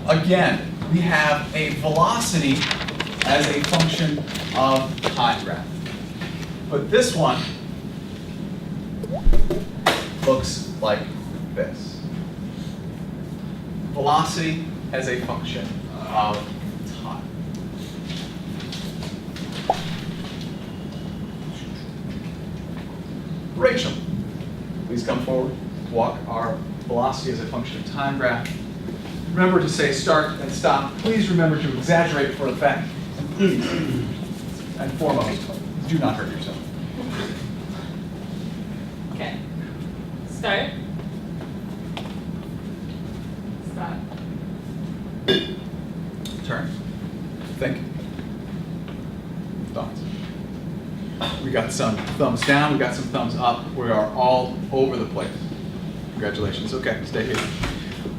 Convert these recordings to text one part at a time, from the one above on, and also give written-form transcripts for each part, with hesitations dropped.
again, we have a velocity as a function of time graph. But this one looks like this. Velocity as a function of time. Rachel, please come forward. Walk our velocity as a function of time graph. Remember to say start and stop. Please remember to exaggerate for effect. And foremost, do not hurt yourself. Okay. Start. Stop. Turn. Think. Thoughts. We got some thumbs down, we got some thumbs up. We are all over the place. Congratulations. Okay, stay here.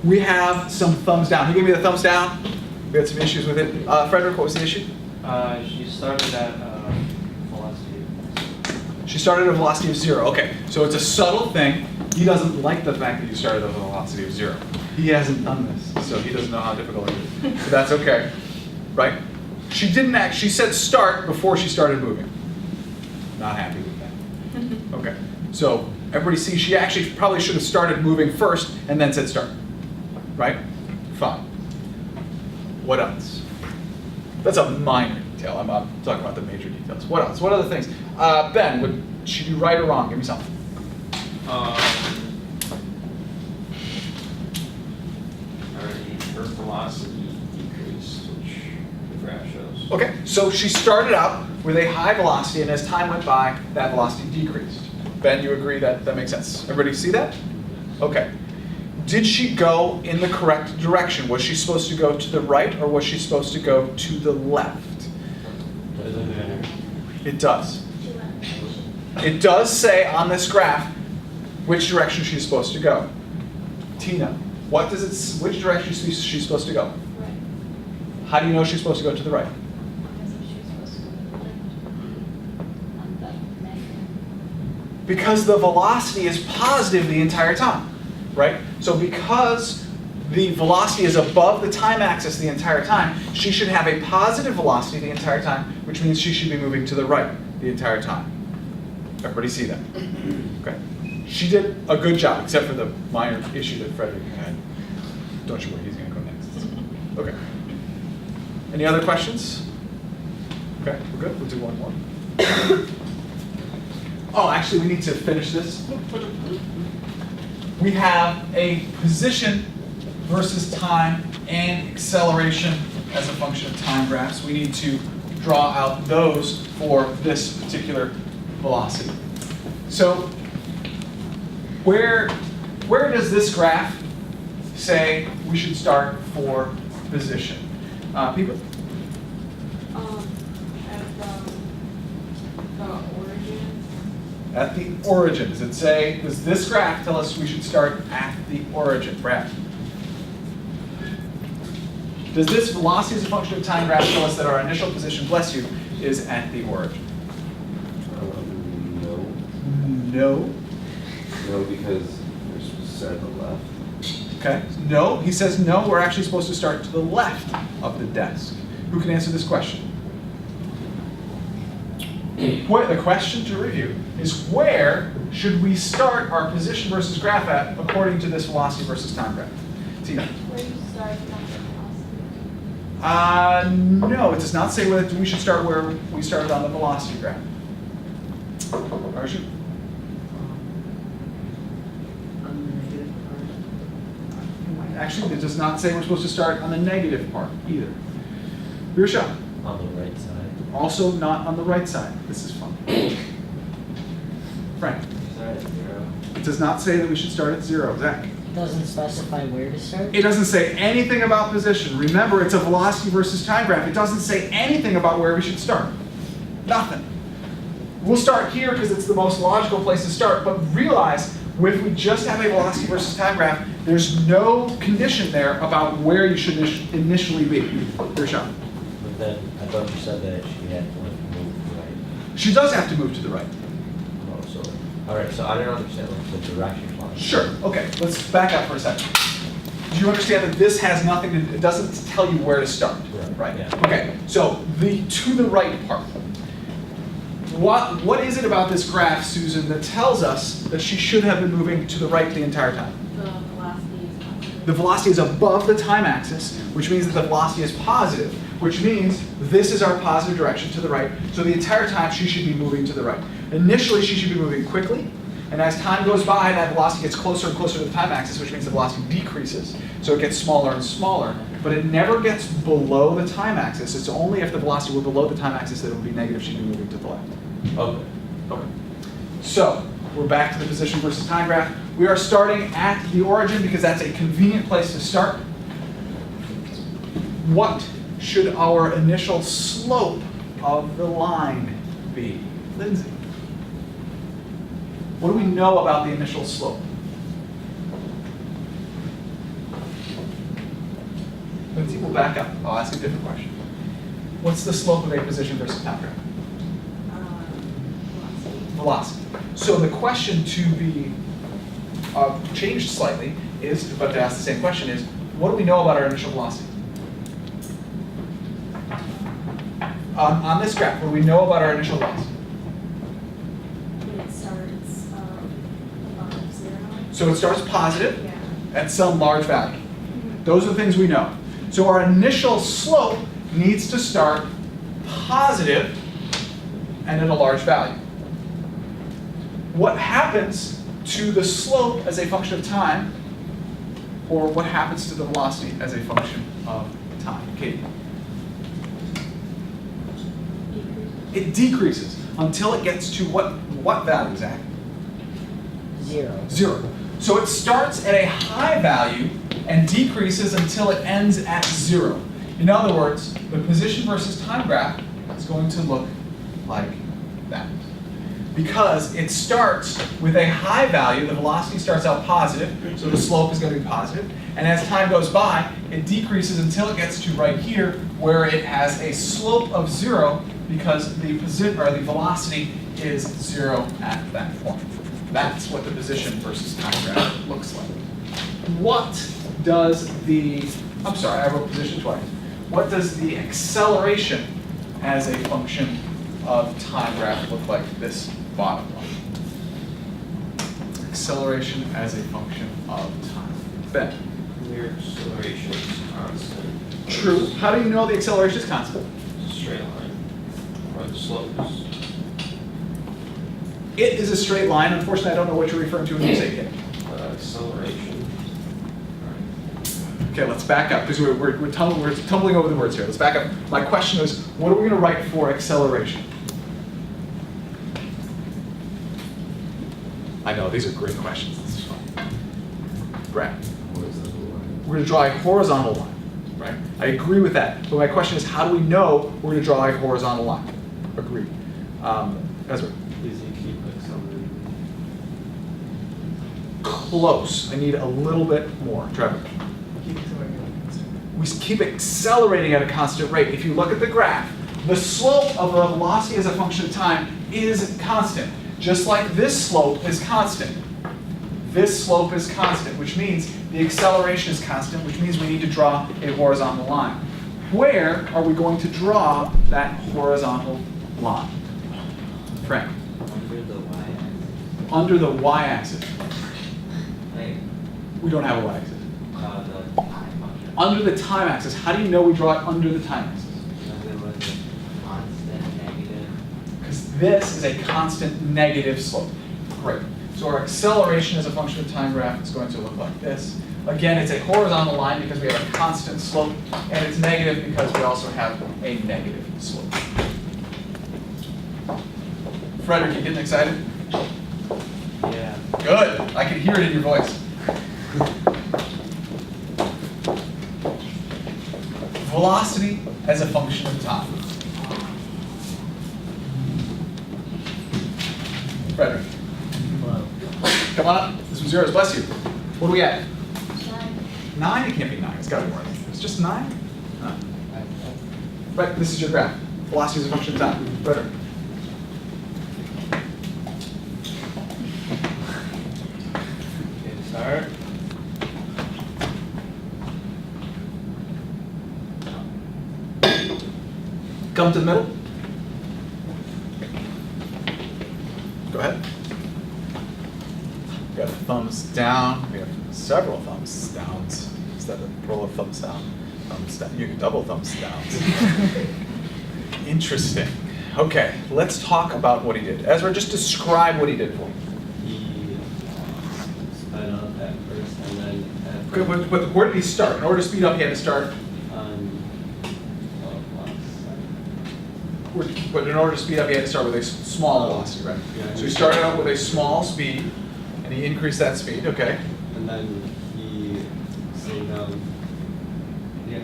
We have some thumbs down. Who gave me the thumbs down? We had some issues with it. Frederick, what was the issue? She started at velocity. She started at a velocity of 0. Okay, so it's a subtle thing. He doesn't like the fact that you started at a velocity of 0. He hasn't done this, so he doesn't know how difficult it is. But that's okay, right? She didn't act. She said start before she started moving. Not happy with that. Okay, so everybody see, she actually probably should have started moving first and then said start, right? Fine. What else? That's a minor detail. I'm not talking about the major details. What else? What other things? Ben, would she do right or wrong? Give me something. Already her velocity decreased, which the graph shows. Okay, so she started out with a high velocity, and as time went by, that velocity decreased. Ben, you agree that that makes sense? Everybody see that? Okay. Did she go in the correct direction? Was she supposed to go to the right, or was she supposed to go to the left? Doesn't matter. It does. It does say on this graph which direction she's supposed to go. Tina, what does it? Which direction is she supposed to go? Right. How do you know she's supposed to go to the right? Because if she was supposed to go to the left on the negative. Because the velocity is positive the entire time, right? So because the velocity is above the time axis the entire time, she should have a positive velocity the entire time, which means she should be moving to the right the entire time. Everybody see that? Okay. She did a good job, except for the minor issue that Frederick had. Don't you worry, he's going to go next. Okay. Any other questions? Okay, we're good. We'll do one more. Oh, actually, we need to finish this. We have a position versus time and acceleration as a function of time graphs. We need to draw out those for this particular velocity. So where does this graph say we should start for position? People? At the origin. At the origin. Does this graph tell us we should start at the origin? Brad? Does this velocity as a function of time graph tell us that our initial position, bless you, is at the origin? No. No. No, because we're supposed to start on the left. Okay. No. He says no, we're actually supposed to start to the left of the desk. Who can answer this question? The question to review is where should we start our position versus graph at according to this velocity versus time graph? Tina? Where you start from the velocity. No, it does not say whether we should start where we started on the velocity graph. Arjun? Actually, it does not say we're supposed to start on the negative part either. Birsha? On the right side. Also not on the right side. This is fun. Frank? Start at 0. It does not say that we should start at 0. Zach? It doesn't specify where to start? It doesn't say anything about position. Remember, it's a velocity versus time graph. It doesn't say anything about where we should start. Nothing. We'll start here because it's the most logical place to start, but realize if we just have a velocity versus time graph, there's no condition there about where you should initially be. Your shot. But then I thought you said that she had to move right. She does have to move to the right. Oh, so all right. So I don't understand like the direction part. Sure. Okay. Let's back up for a second. Do you understand that this has nothing to, it doesn't tell you where to start, right? Yeah. Okay, so the to the right part. What is it about this graph, Susan, that tells us that she should have been moving to the right the entire time? The velocity is positive. The velocity is above the time axis, which means that the velocity is positive, which means this is our positive direction to the right. So the entire time she should be moving to the right. Initially, she should be moving quickly, and as time goes by, that velocity gets closer and closer to the time axis, which means the velocity decreases. So it gets smaller and smaller, but it never gets below the time axis. It's only if the velocity were below the time axis that it would be negative, she'd be moving to the left. Okay. Okay. So we're back to the position versus time graph. We are starting at the origin because that's a convenient place to start. What should our initial slope of the line be? Lindsay, what do we know about the initial slope? Lindsay, we'll back up. I'll ask a different question. What's the slope of a position versus time graph? Velocity. Velocity. So the question to be changed slightly is, but to ask the same question is, what do we know about our initial velocity? On this graph, what do we know about our initial velocity? It starts above 0. So it starts positive Yeah. at some large value. Those are the things we know. So our initial slope needs to start positive and at a large value. What happens to the slope as a function of time, or what happens to the velocity as a function of time? Katie? It decreases until it gets to what value, Zach? 0. 0. So it starts at a high value and decreases until it ends at 0. In other words, the position versus time graph is going to look like that. Because it starts with a high value, the velocity starts out positive, so the slope is going to be positive. And as time goes by, it decreases until it gets to right here, where it has a slope of 0 because the velocity is 0 at that point. That's what the position versus time graph looks like. What does the, I'm sorry, I wrote position twice. What does the acceleration as a function of time graph look like? This bottom one. Acceleration as a function of time. Ben. Your acceleration is constant. True. How do you know the acceleration is constant? It's a straight line. Or the slope is. It is a straight line. Unfortunately, I don't know what you're referring to when you say it. Acceleration. Okay, let's back up because we're tumbling over the words here. Let's back up. My question is, what are we going to write for acceleration? I know, these are great questions. This is fun. Brad. We're going to draw a horizontal line, right? I agree with that. But my question is, how do we know we're going to draw a horizontal line? Agreed. Ezra. Is you keep accelerating? Close. I need a little bit more. Trevor. We keep accelerating at a constant rate. If you look at the graph, the slope of the velocity as a function of time is constant. Just like this slope is constant. This slope is constant, which means the acceleration is constant, which means we need to draw a horizontal line. Where are we going to draw that horizontal line? Frank. Under the y-axis. Under the y-axis. Like, We don't have a y-axis. the time function. Under the time axis. How do you know we draw it under the time axis? Because it was a constant negative. Because this is a constant negative slope. Great. So our acceleration as a function of time graph is going to look like this. Again, it's a horizontal line because we have a constant slope, and it's negative because we also have a negative slope. Frederick, you getting excited? Yeah. Good. I can hear it in your voice. Velocity as a function of time. Frederick. Come on up. This was yours. Bless you. What are we at? 9? It can't be 9. It's got to be more. It's just 9? No. Right. This is your graph. Velocity is a function of time. Frederick. Okay, start. Come to the middle. Go ahead. We got thumbs down. We have several thumbs downs instead of roll of thumbs down. Thumbs down. You can double thumbs downs. Interesting. Okay, let's talk about what he did. Ezra, just describe what he did for me. He sped up at first and then at Okay, but where did he start? In order to speed up, he had to start. But in order to speed up, he had to start with a small velocity, right? Yeah. So he started out with a small speed, and he increased that speed. Okay. and then he slowed down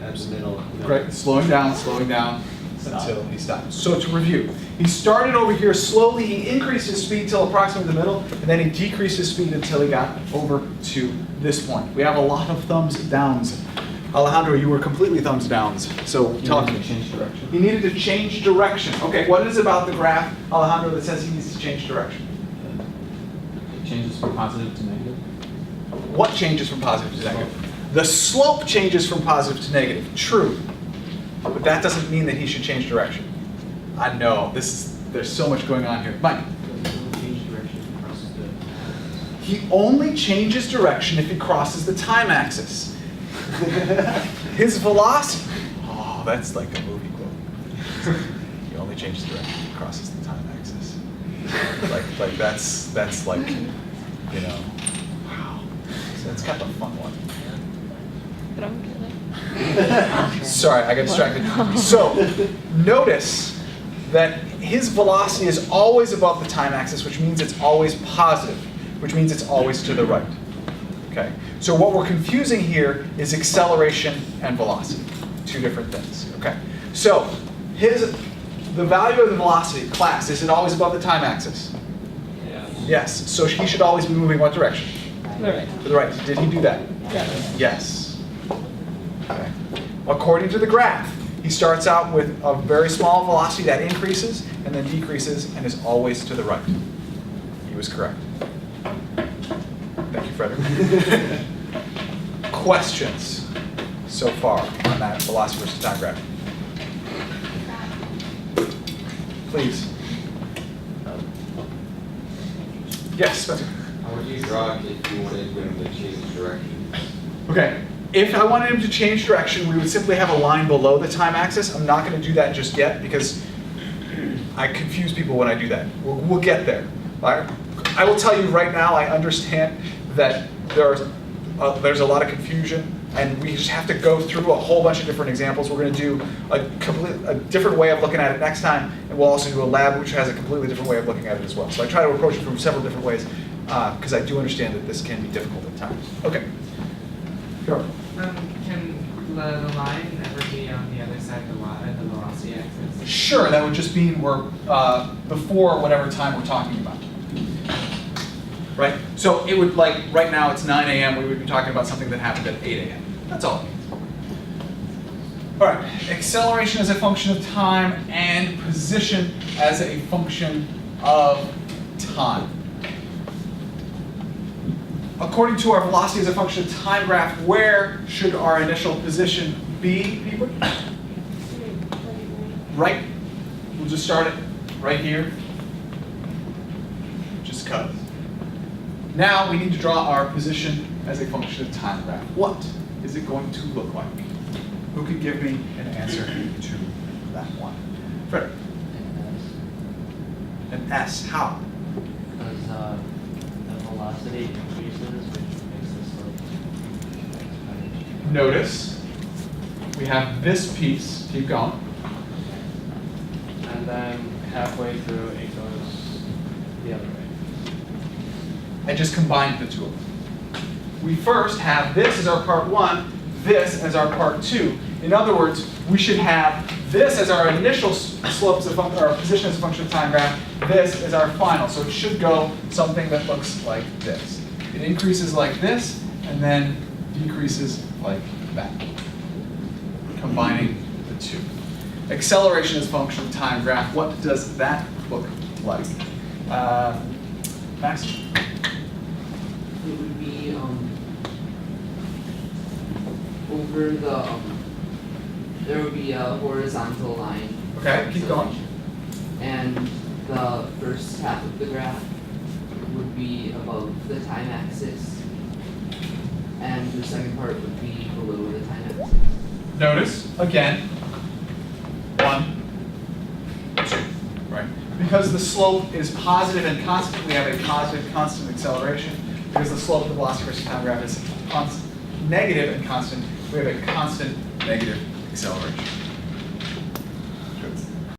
at the middle. Great. Slowing down until he stopped. So to review, he started over here slowly. He increased his speed till approximately the middle, and then he decreased his speed until he got over to this point. We have a lot of thumbs downs. Alejandro, you were completely thumbs downs. So talk to me. Change direction. He needed to change direction. Okay, what is it about the graph, Alejandro, that says he needs to change direction? It changes from positive to negative. What changes from positive to negative? The slope changes from positive to negative. True. But that doesn't mean that he should change direction. I know, there's so much going on here. Mike. Change direction crosses the. He only changes direction if he crosses the time axis. His velocity. Oh, that's like a movie quote. He only changes direction if he crosses the time axis. Like that's like, you know, wow. So that's kind of a fun one. But I'm kidding. Sorry, I got distracted. So, notice that his velocity is always above the time axis, which means it's always positive, which means it's always to the right. Okay? So what we're confusing here is acceleration and velocity, two different things. Okay? So, the value of the velocity, class, is it always above the time axis? Yeah. Yes. So he should always be moving what direction? Right. To the right. Did he do that? Yes. Yes. Okay. According to the graph, he starts out with a very small velocity that increases and then decreases and is always to the right. He was correct. Thank you, Frederick. Questions so far on that velocity versus time graph? Please. Yes, Spencer. How would you draw it if you wanted him to change direction? Okay, if I wanted him to change direction, we would simply have a line below the time axis. I'm not going to do that just yet because I confuse people when I do that. We'll get there. All right? I will tell you right now, I understand that there's a lot of confusion, and we just have to go through a whole bunch of different examples. We're going to do a different way of looking at it next time, and we'll also do a lab which has a completely different way of looking at it as well. So I try to approach it from several different ways because I do understand that this can be difficult at times. Okay. Go. Can the line ever be on the other side of the velocity axis? Sure, that would just mean we're before whatever time we're talking about. Right? So it would, like, right now it's 9 a.m., we would be talking about something that happened at 8 a.m. That's all it means. All right, acceleration as a function of time and position as a function of time. According to our velocity as a function of time graph, where should our initial position be, people? Right? We'll just start it right here. Just cut. Now we need to draw our position as a function of time graph. What is it going to look like? Who could give me an answer to that one? Frederick. An S. How? Because the velocity increases, which makes the slope exponential. Notice we have this piece. Keep going. And then halfway through, it goes the other way. I just combined the two of them. We first have this as our part one, this as our part two. In other words, we should have this as our initial slopes of our position as a function of time graph, this as our final. So it should go something that looks like this. It increases like this, and then decreases like that. Combining the two. Acceleration as a function of time graph, what does that look like? Max? It would be over the there would be a horizontal line Okay, keep going. And the first half of the graph would be above the time axis, and the second part would be below the time axis. Notice, again, 1, 2, right? Because the slope is positive and constant, we have a positive constant acceleration. Because the slope of the velocity versus time graph is negative and constant, we have a constant negative acceleration.